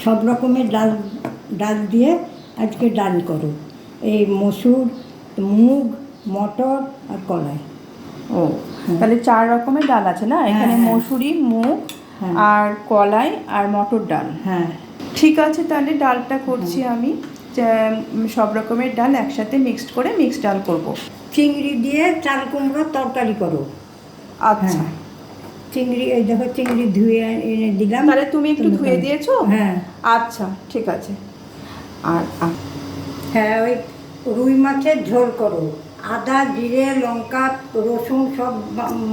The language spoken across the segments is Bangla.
সব রকমের ডাল ডাল দিয়ে আজকে ডাল করো। এই মসুর, মুগ, মটর আর কলাই। ও তাহলে 4 রকমের ডাল আছে না এখানে? মসুরি, মুগ আর কলাই আর মটর ডাল। হ্যাঁ ঠিক আছে, তাহলে ডালটা করছি আমি। সব রকমের ডাল একসাথে মিক্সড করে মিক্সড ডাল করব। চিংড়ি দিয়ে চাল কুমড়োর তরকারি করো। আচ্ছা, চিংড়ি, এই দেখো চিংড়ি ধুয়ে এনে দিলাম। তাহলে তুমি একটু ধুয়ে দিয়েছো? হ্যাঁ। আচ্ছা ঠিক আছে। আর হ্যাঁ, ওই রুই মাছের ঝোল করো। আদা, জিরে, লঙ্কা, রসুন সব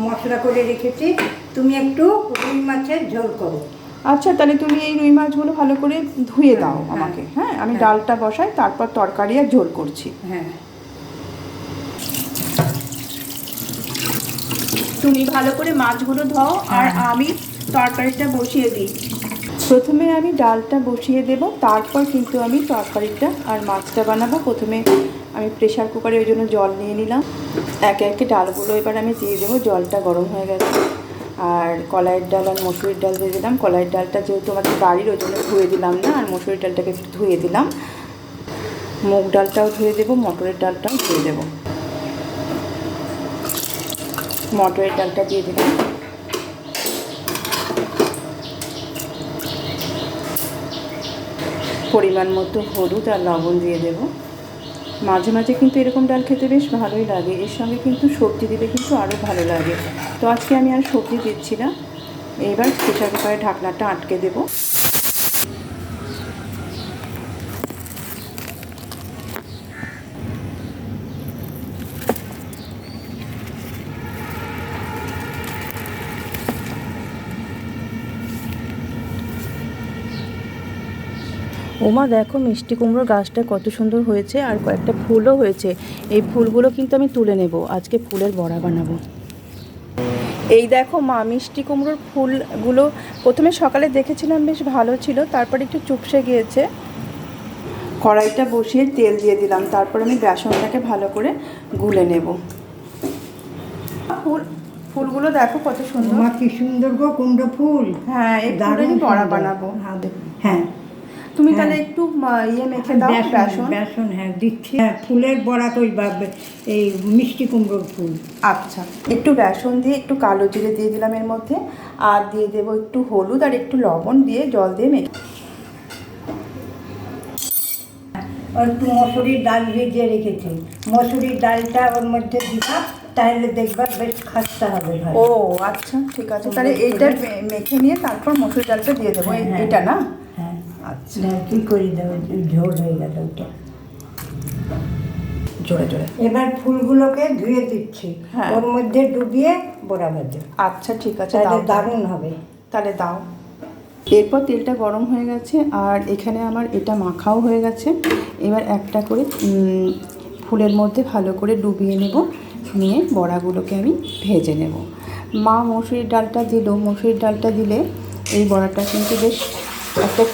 মশলা করে রেখেছি, তুমি একটু রুই মাছের ঝোল করো। আচ্ছা, তাহলে তুমি এই রুই মাছগুলো ভালো করে ধুয়ে দাও আমাকে। হ্যাঁ, আমি ডালটা বসাই, তারপর তরকারি আর ঝোল করছি। হ্যাঁ, তুমি ভালো করে মাছগুলো ধোও আর আমি তরকারিটা বসিয়ে দিই। প্রথমে আমি ডালটা বসিয়ে দেব, তারপর কিন্তু আমি তরকারিটা আর মাছটা বানাবো। প্রথমে আমি প্রেশার কুকারে ওই জন্য জল নিয়ে নিলাম। একে একে ডালগুলো এবার আমি দিয়ে দেবো। জলটা গরম হয়ে গেছে। আর কলাইয়ের ডাল আর মসুরির ডাল দিয়ে দিলাম। কলাইয়ের ডালটা যেহেতু আমাদের বাড়ির, ওই জন্য ধুয়ে দিলাম না, আর মসুরির ডালটাকে একটু ধুয়ে দিলাম। মুগ ডালটাও ধুয়ে দেবো, মটরের ডালটাও ধুয়ে দেবো। মটরের ডালটা দিয়ে দিলাম। পরিমাণ মতো হলুদ আর লবণ দিয়ে দেব। মাঝে মাঝে কিন্তু এরকম ডাল খেতে বেশ ভালোই লাগে। এর সঙ্গে কিন্তু সবজি দিলে কিন্তু আরও ভালো লাগে। তো আজকে আমি আর সবজি দিচ্ছি না। এবার প্রেসার কুকারের ঢাকনাটা আটকে দেব। ওমা দেখো, মিষ্টি কুমড়োর গাছটা কত সুন্দর হয়েছে, আর কয়েকটা ফুলও হয়েছে। এই ফুলগুলো কিন্তু আমি তুলে নেব, আজকে ফুলের বড়া বানাবো। এই দেখো মা, মিষ্টি কুমড়োর ফুলগুলো প্রথমে সকালে দেখেছিলাম বেশ ভালো ছিল, তারপর একটু চুপসে গিয়েছে। কড়াইটা বসিয়ে তেল দিয়ে দিলাম, তারপর আমি বেসনটাকে ভালো করে গুলে নেব। ফুলগুলো দেখো কত সুন্দর। মা কি সুন্দর গো কুমড়ো ফুল। হ্যাঁ, এই ফুলেরই বড়া বানাবো। হ্যাঁ, তুমি তাহলে একটু মেখে দাও বেসন। বেসন হ্যাঁ দিচ্ছি। হ্যাঁ, ফুলের বড়া করবা, এই মিষ্টি কুমড়োর ফুল। আচ্ছা, একটু বেসন দিয়ে একটু কালো জিরে দিয়ে দিলাম এর মধ্যে, আর দিয়ে দেবো একটু হলুদ আর একটু লবণ দিয়ে জল দিয়ে মেখে। আর একটু মসুরির ডাল ভিজিয়ে রেখেছি, মসুরির ডালটা ওর মধ্যে দিবা, তাহলে দেখবা বেশ খাস্তা হবে। ও আচ্ছা ঠিক আছে, তাহলে এইটা মেখে নিয়ে তারপর মসুর ডালটা দিয়ে দেবো। এটা না? হ্যাঁ। আচ্ছা, কি করে দেবো, ঝোল হয়ে গেল ওটা। জোরে জোরে। এবার ফুলগুলোকে ধুয়ে দিচ্ছি, ওর মধ্যে ডুবিয়ে বড়া ভাজো। আচ্ছা ঠিক আছে, তাহলে দারুণ হবে। তাহলে দাও। এরপর তেলটা গরম হয়ে গেছে, আর এখানে আমার এটা মাখাও হয়ে গেছে। এবার একটা করে ফুলের মধ্যে ভালো করে ডুবিয়ে নেব, নিয়ে বড়াগুলোকে আমি ভেজে নেব। মা মসুরির ডালটা দিল, মসুরির ডালটা দিলে এই বড়াটা কিন্তু বেশ একটা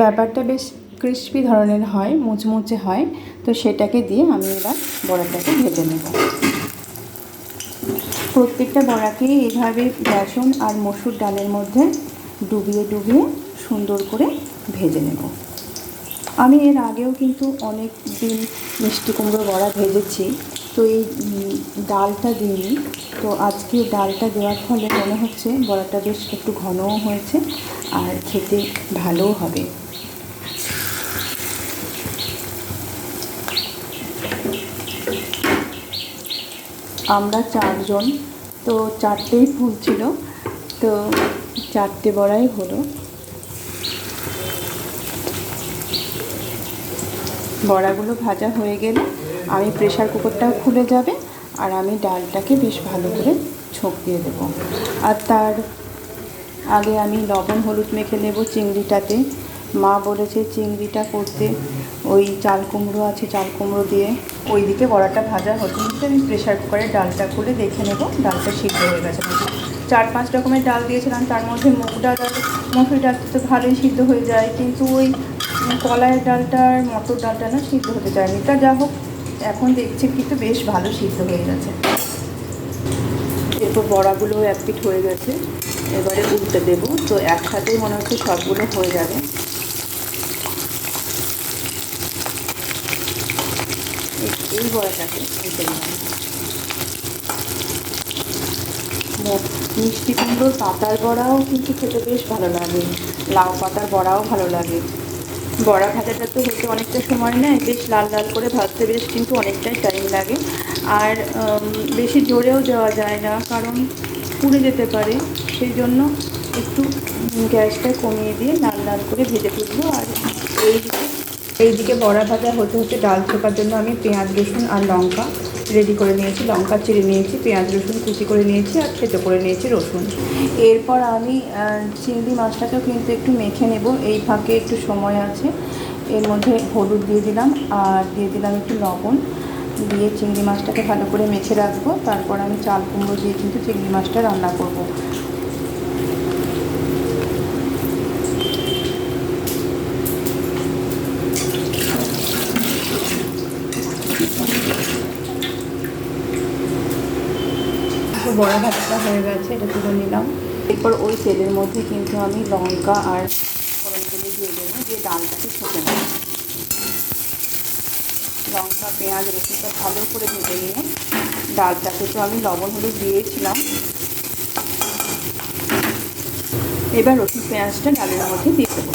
ব্যাপারটা বেশ ক্রিস্পি ধরনের হয়, মুচমুচে হয়। তো সেটাকে দিয়ে আমি এবার বড়াটাকে ভেজে নেব। প্রত্যেকটা বড়াকে এইভাবে বেসন আর মসুর ডালের মধ্যে ডুবিয়ে ডুবিয়ে সুন্দর করে ভেজে নেব। আমি এর আগেও কিন্তু অনেক দিন মিষ্টি কুমড়োর বড়া ভেজেছি, তো এই ডালটা দিইনি। তো আজকে ডালটা দেওয়ার ফলে মনে হচ্ছে বড়াটা বেশ একটু ঘনও হয়েছে আর খেতে ভালোও হবে। আমরা 4 জন, তো 4টেই ফুল ছিল, তো 4টে বড়াই হলো। বড়াগুলো ভাজা হয়ে গেলে আমি প্রেশার কুকারটাও খুলে যাবে, আর আমি ডালটাকে বেশ ভালো করে ছোঁক দিয়ে দেবো। আর তার আগে আমি লবণ হলুদ মেখে নেব চিংড়িটাতে। মা বলেছে চিংড়িটা করতে ওই চাল কুমড়ো আছে, চাল কুমড়ো দিয়ে। ওইদিকে বড়াটা ভাজা হতে হতে আমি প্রেশার কুকারে ডালটা খুলে দেখে নেব ডালটা সিদ্ধ হয়ে গেছে নাকি। 4-5 রকমের ডাল দিয়েছিলাম, তার মধ্যে মুগ ডাল আর মসুর ডালটা তো ভালোই সিদ্ধ হয়ে যায়, কিন্তু ওই কলাইয়ের ডালটা আর মটর ডালটা না সিদ্ধ হতে চায়নি। তা যা হোক, এখন দেখছি কিন্তু বেশ ভালো সিদ্ধ হয়ে গেছে। এরপর বড়াগুলো এক পিঠ হয়ে গেছে, এবারে উল্টে দেবো, তো একসাথেই মনে হচ্ছে সবগুলো হয়ে যাবে। এই বড়াটাকে উল্টে দিলাম। মিষ্টি কুমড়োর পাতার বড়াও কিন্তু খেতে বেশ ভালো লাগে, লাউ পাতার বড়াও ভালো লাগে। বড়া ভাজাটা তো হতে অনেকটা সময় নেয়, বেশ লাল লাল করে ভাজতে বেশ কিন্তু অনেকটাই টাইম লাগে। আর বেশি জোরেও দেওয়া যায় না, কারণ পুড়ে যেতে পারে। সেই জন্য একটু গ্যাসটা কমিয়ে দিয়ে লাল লাল করে ভেজে তুলবো। আর এইদিকে বড়া ভাজা হতে হতে ডাল চোখার জন্য আমি পেঁয়াজ রসুন আর লঙ্কা রেডি করে নিয়েছি, লঙ্কা চিড়ে নিয়েছি, পেঁয়াজ রসুন কুচি করে নিয়েছি আর থেতো করে নিয়েছি রসুন। এরপর আমি চিংড়ি মাছটাকেও কিন্তু একটু মেখে নেব, এই ফাঁকে একটু সময় আছে। এর মধ্যে হলুদ দিয়ে দিলাম আর দিয়ে দিলাম একটু লবণ, দিয়ে চিংড়ি মাছটাকে ভালো করে মেখে রাখবো। তারপর আমি চাল কুমড়ো দিয়ে কিন্তু চিংড়ি মাছটা রান্না করব। বড়া ভাজাটা হয়ে গেছে, এটা তুলে নিলাম। এরপর ওই তেলের মধ্যে কিন্তু আমি লঙ্কা আর ফোড়নগুলো দিয়ে দেবো, দিয়ে ডালটাকে ছেঁকে নেব। লঙ্কা পেঁয়াজ রসুনটা ভালো করে ভেজে নিয়ে ডালটাকে তো আমি লবণ হলুদ দিয়েছিলাম। এবার রসুন পেঁয়াজটা ডালের মধ্যে দিয়ে দেবো।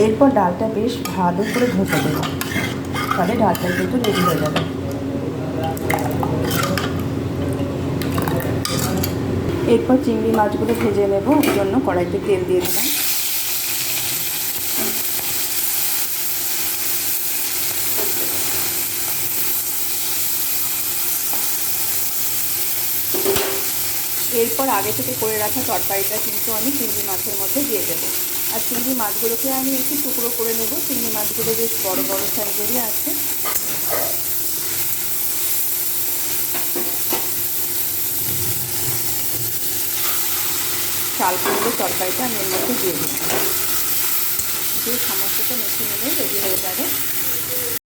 এরপর ডালটা বেশ ভালো করে ঘষে দেবো, তাহলে ডালটা কিন্তু রেডি হয়ে যাবে। এরপর চিংড়ি মাছগুলো ভেজে নেব, ওই জন্য কড়াইতে তেল দিয়ে দিলাম। এরপর আগে থেকে করে রাখা তরকারিটা কিন্তু আমি চিংড়ি মাছের মধ্যে দিয়ে দেবো। আর চিংড়ি মাছগুলোকে আমি একটু টুকরো করে নেব, চিংড়ি মাছগুলো বেশ বড় বড় সাইজেরই আছে। চাল কুমড়োর তরকারিটা আমি এর মধ্যে দিয়ে দিই, দিয়ে সমস্তটা মেখে নিলে রেডি হয়ে যাবে।